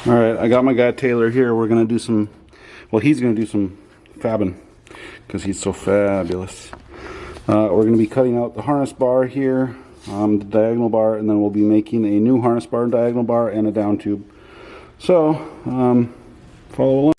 All right, I got my guy Taylor here. We're gonna do some, well, he's gonna do some fabbing because he's so fabulous. We're gonna be cutting out the harness bar here, the diagonal bar, and then we'll be making a new harness bar, diagonal bar, and a down tube. So, follow along.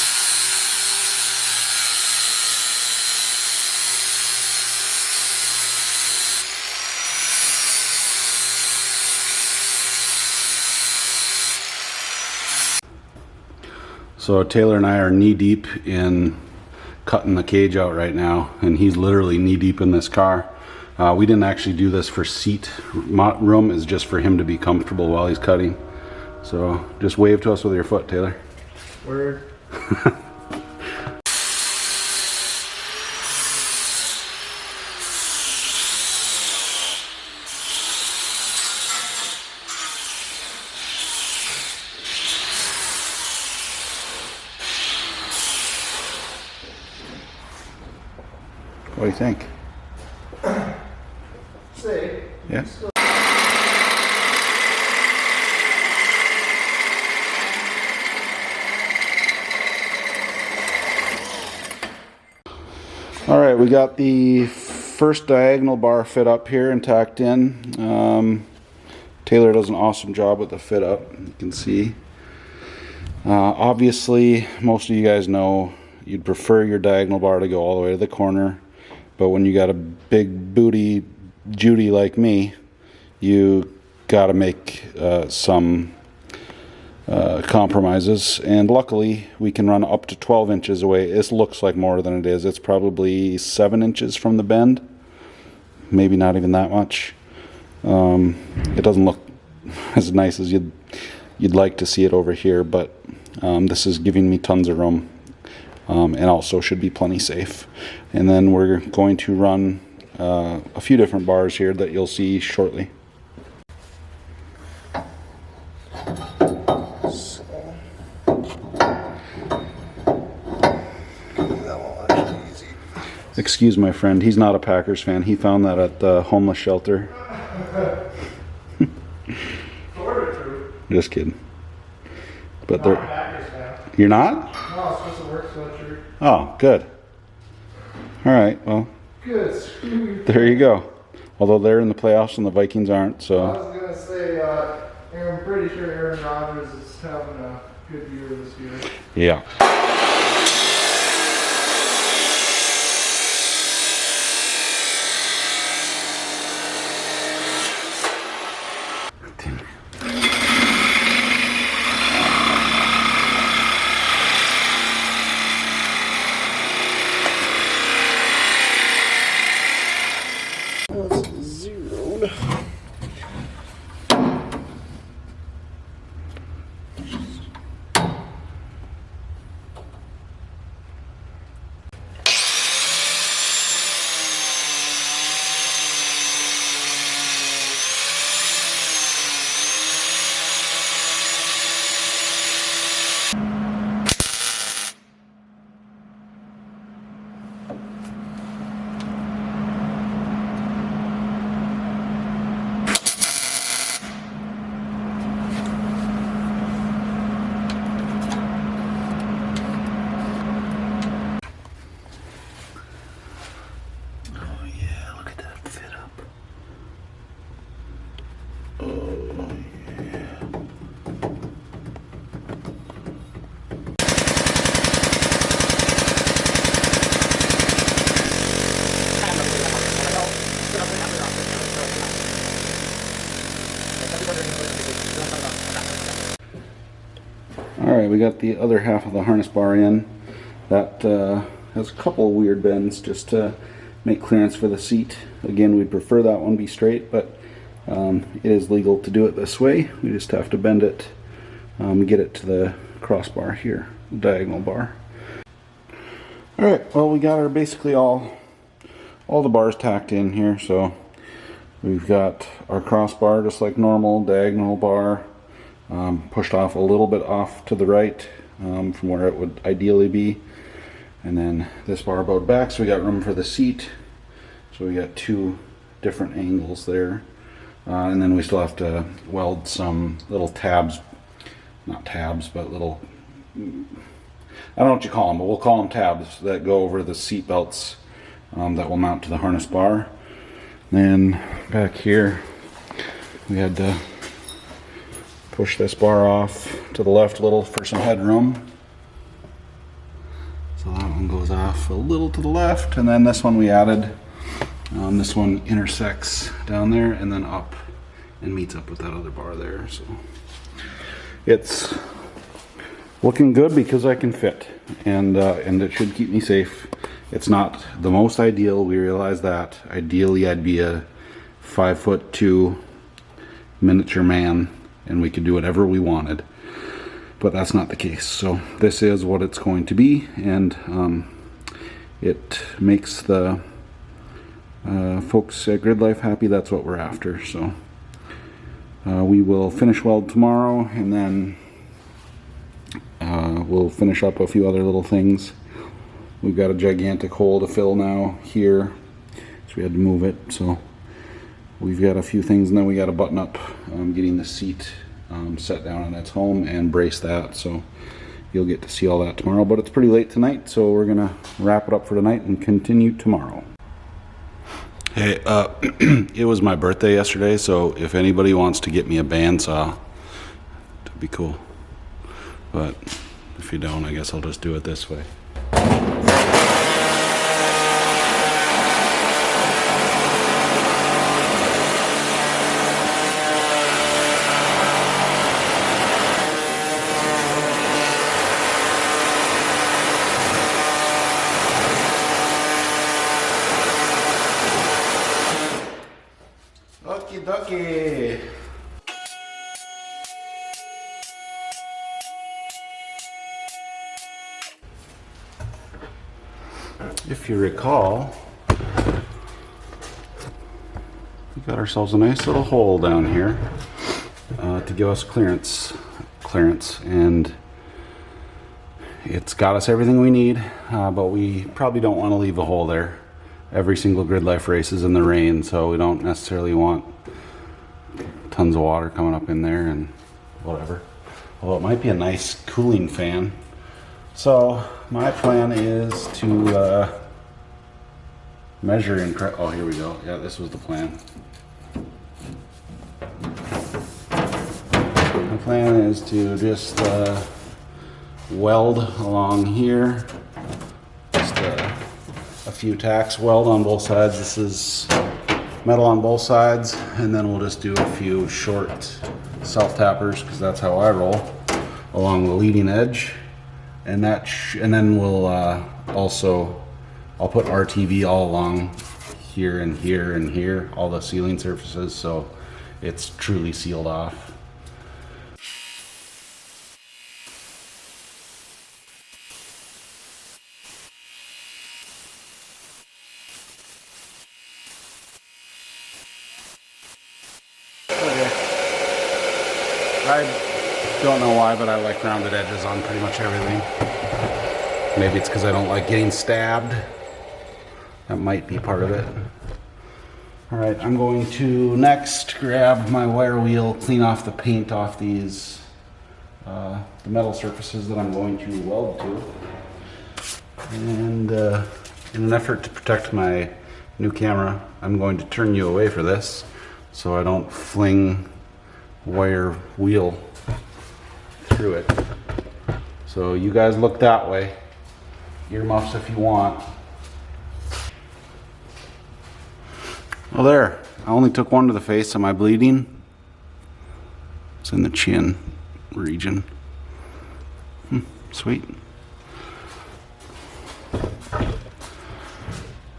So Taylor and I are knee deep in cutting the cage out right now, and he's literally knee deep in this car. We didn't actually do this for seat room, is just for him to be comfortable while he's cutting. So just wave to us with your foot, Taylor. Word. What do you think? Say. Yeah. All right, we got the first diagonal bar fit up here and tacked in. Taylor does an awesome job with the fit up, you can see. Obviously, most of you guys know you'd prefer your diagonal bar to go all the way to the corner, but when you got a big booty Judy like me, you got to make some compromises, and luckily we can run up to 12 inches away. This looks like more than it is. It's probably 7 inches from the bend, maybe not even that much. It doesn't look as nice as you'd like to see it over here, but this is giving me tons of room, and also should be plenty safe. And then we're going to run a few different bars here that you'll see shortly. Excuse my friend, he's not a Packers fan. He found that at the homeless shelter. Just kidding. But they're... You're not? No, it's supposed to work sweatshirt. Oh, good. All right, well, Good. there you go. Although they're in the playoffs and the Vikings aren't, so... I was going to say, I'm pretty sure Aaron Rodgers is having a good year this year. Yeah. Zeroed. Alright, we got the other half of the harness bar in. That has a couple of weird bends just to make clearance for the seat. Again, we'd prefer that one be straight, but it is legal to do it this way. We just have to bend it, get it to the crossbar here, the diagonal bar. Alright, well, we got our basically all the bars tacked in here. So we've got our crossbar just like normal, diagonal bar, pushed off a little bit off to the right from where it would ideally be, and then this bar bowed back so we got room for the seat. So we got two different angles there, and then we still have to weld some little tabs not tabs, but little, I don't know what you call them, but we'll call them tabs that go over the seat belts that will mount to the harness bar. Then back here, we had to push this bar off to the left a little for some headroom. So that one goes off a little to the left, and then this one we added. This one intersects down there and then up and meets up with that other bar there. So it's looking good because I can fit, and it should keep me safe. It's not the most ideal, we realize that. Ideally I'd be a 5'2" miniature man and we could do whatever we wanted, but that's not the case. So this is what it's going to be, and it makes the folks at Grid Life happy. That's what we're after. So we will finish weld tomorrow, and then we'll finish up a few other little things. We've got a gigantic hole to fill now here, so we had to move it. So we've got a few things, and then we got to button up getting the seat set down in its home and brace that. So you'll get to see all that tomorrow, but it's pretty late tonight, so we're gonna wrap it up for tonight and continue tomorrow. Hey, it was my birthday yesterday, so if anybody wants to get me a bandsaw, it'd be cool. But if you don't, I guess I'll just do it this way. Okie dokie. If you recall, we got ourselves a nice little hole down here to give us clearance, and it's got us everything we need, but we probably don't want to leave a hole there. Every single Grid Life race is in the rain, so we don't necessarily want tons of water coming up in there and whatever. Although it might be a nice cooling fan. So my plan is to measure and oh, here we go. Yeah, this was the plan. My plan is to just weld along here. Just a few tacks, weld on both sides. This is metal on both sides, and then we'll just do a few short self-tappers, because that's how I roll, along the leading edge. And then we'll also, I'll put RTV all along here and here and here, all the sealing surfaces, so it's truly sealed off. I don't know why, but I like rounded edges on pretty much everything. Maybe it's because I don't like getting stabbed. That might be part of it. Alright, I'm going to next grab my wire wheel, clean off the paint off these, the metal surfaces that I'm going to weld to. And in an effort to protect my new camera, I'm going to turn you away for this, so I don't fling wire wheel through it. So you guys look that way. Earmuffs if you want. Well, there. I only took one to the face. Am I bleeding? It's in the chin region. Sweet.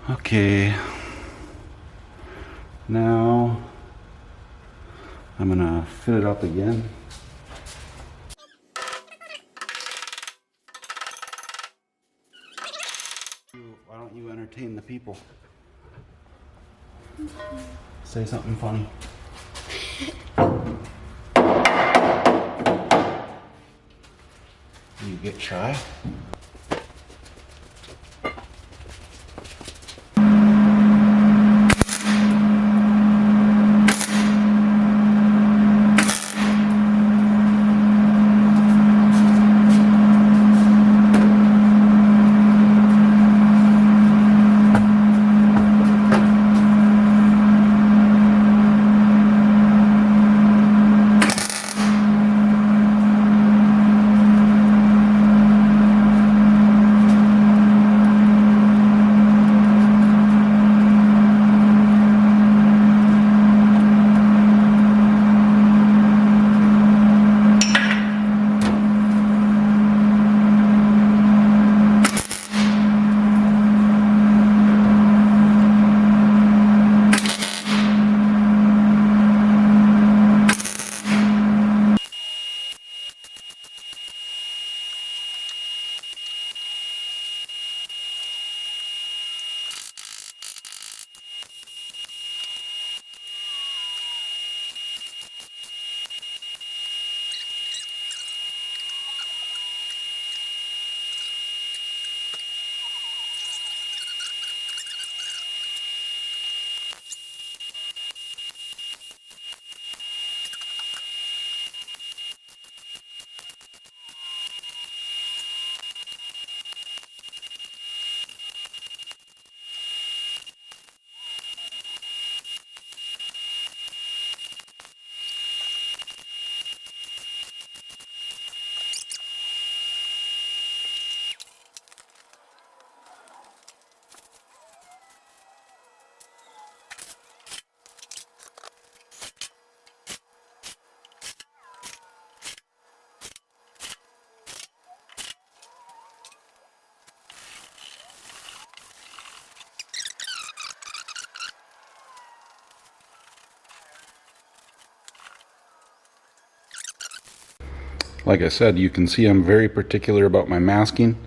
Okay. Now I'm gonna fit it up again. Why don't you entertain the people? Say something funny. You get shy? Like I said, you can see I'm very particular about my masking.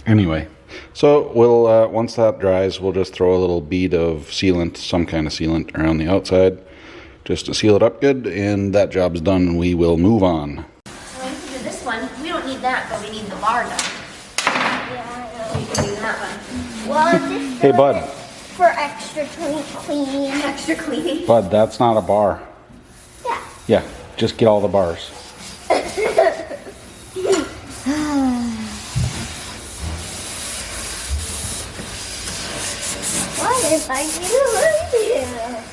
Anyway, so we'll once that dries, we'll just throw a little bead of sealant, some kind of sealant, around the outside just to seal it up good, and that job's done and we will move on. So we can do this one. We don't need that, but we need the bar done. Yeah, We can do that one. well, this Hey, bud. for extra clean. Extra cleaning. Bud, that's not a bar. Yeah. Yeah, just get all the bars. What if I get a here?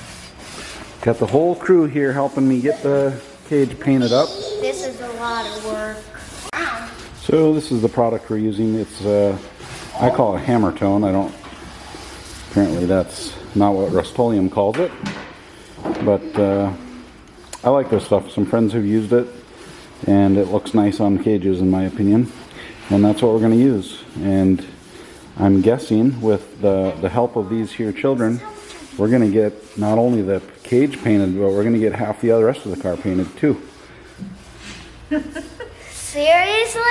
Got the whole crew here helping me get the cage painted up. This is a lot of work. Ow. So this is the product we're using. It's I call it hammer tone. Apparently that's not what Rust-Oleum calls it. But I like this stuff. Some friends have used it and it looks nice on cages in my opinion. And that's what we're going to use. And I'm guessing with the help of these here children, we're going to get not only the cage painted, but we're going to get half the other rest of the car painted too. Seriously?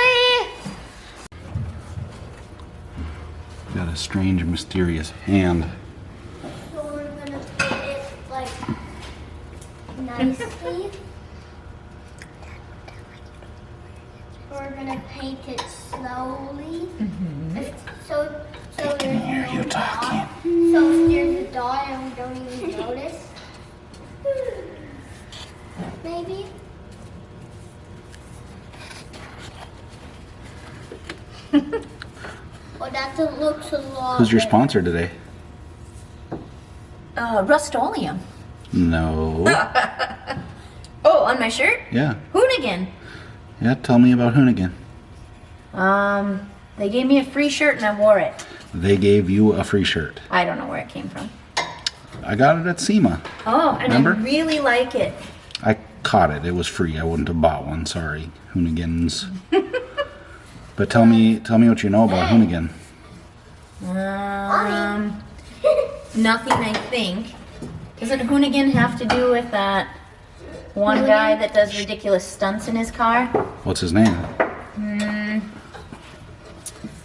Got a strange, mysterious hand. So we're gonna paint it like nicely. We're gonna paint it slowly. So there's no dot. So there's a dot and we don't even notice. Maybe. Well, that looks a lot. Who's your better. sponsor today? Rust-Oleum. No. Oh, on my shirt? Yeah. Hoonigan. Yeah, tell me about Hoonigan. They gave me a free shirt and I wore it. They gave you a free shirt. I don't know where it came from. I got it at SEMA. Oh, and Remember? I really like it. I caught it. It was free. I wouldn't have bought one. Sorry, Hoonigans. But tell me what you know about Hoonigan. Nothing, I think. Doesn't Hoonigan have to do with that one guy that does ridiculous stunts in his car? What's his name?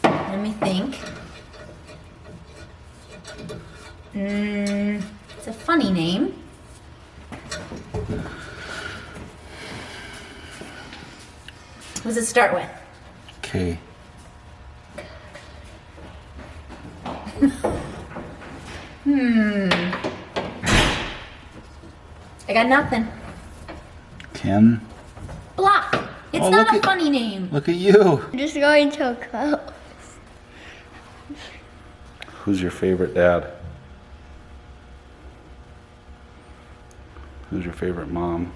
Let me think. It's a funny name. What does it start with? K. I got nothing. Ken. Block. It's Oh, not look a at- funny name. Look at you. I'm just going to close. Who's your favorite dad? Who's your favorite mom?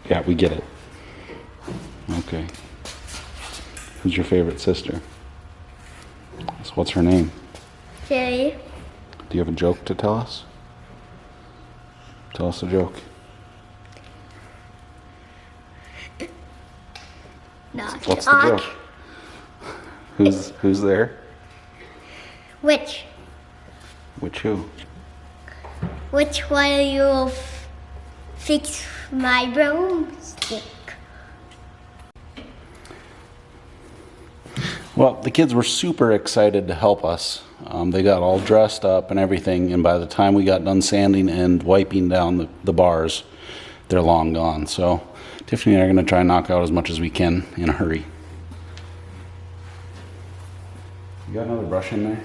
Yeah, we get it. Okay. Who's your favorite sister? So what's her name? Okay. Do you have a joke to tell us? Tell us a joke. Not What's the talk. joke? Who's there? Which Who? which one of you will fix my broomstick? Well, the kids were super excited to help us. They got all dressed up and everything, and by the time we got done sanding and wiping down the bars, they're long gone. So Tiffany and I are going to try and knock out as much as we can in a hurry. You got another brush in there?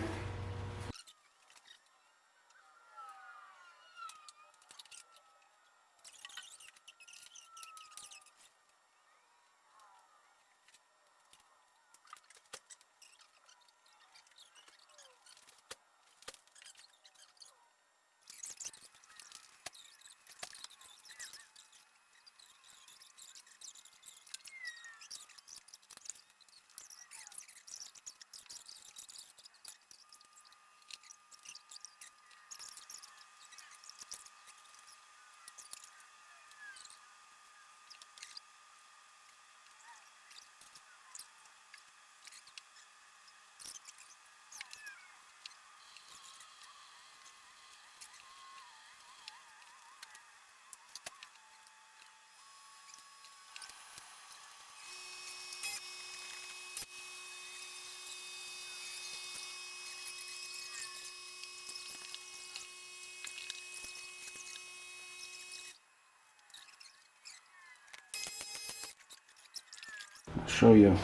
show you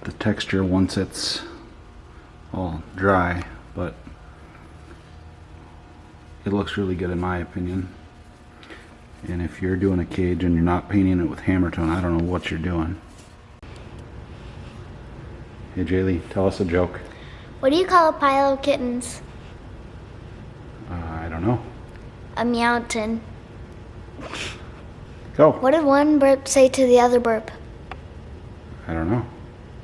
the texture once it's all dry, but it looks really good in my opinion. And if you're doing a cage and you're not painting it with hammer tone, I don't know what you're doing. Hey Jaylee, tell us a joke. What do you call a pile of kittens? I don't know. A meowton. Go. What did one burp say to the other burp? I don't know.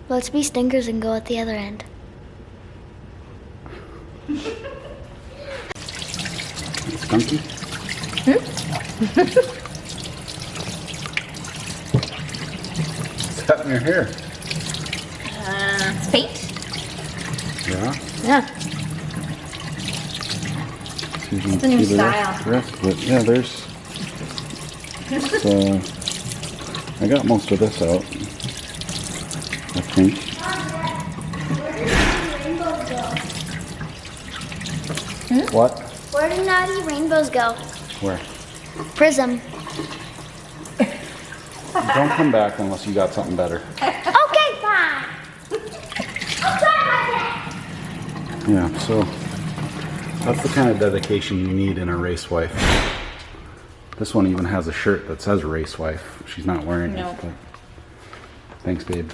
Let's be stinkers and go at the other end. Skunky? What's that in your hair? It's paint. Yeah? Yeah. So you can It's the new see style. The rest of it. Yeah, there's. I got most of this out. I think. What? Where do naughty rainbows go? Where? Prism. Don't come back unless you got something better. Okay, fine. I'll try my best. Yeah, so that's the kind of dedication you need in a race wife. This one even has a shirt that says race wife. She's not wearing No. it, but thanks, babe.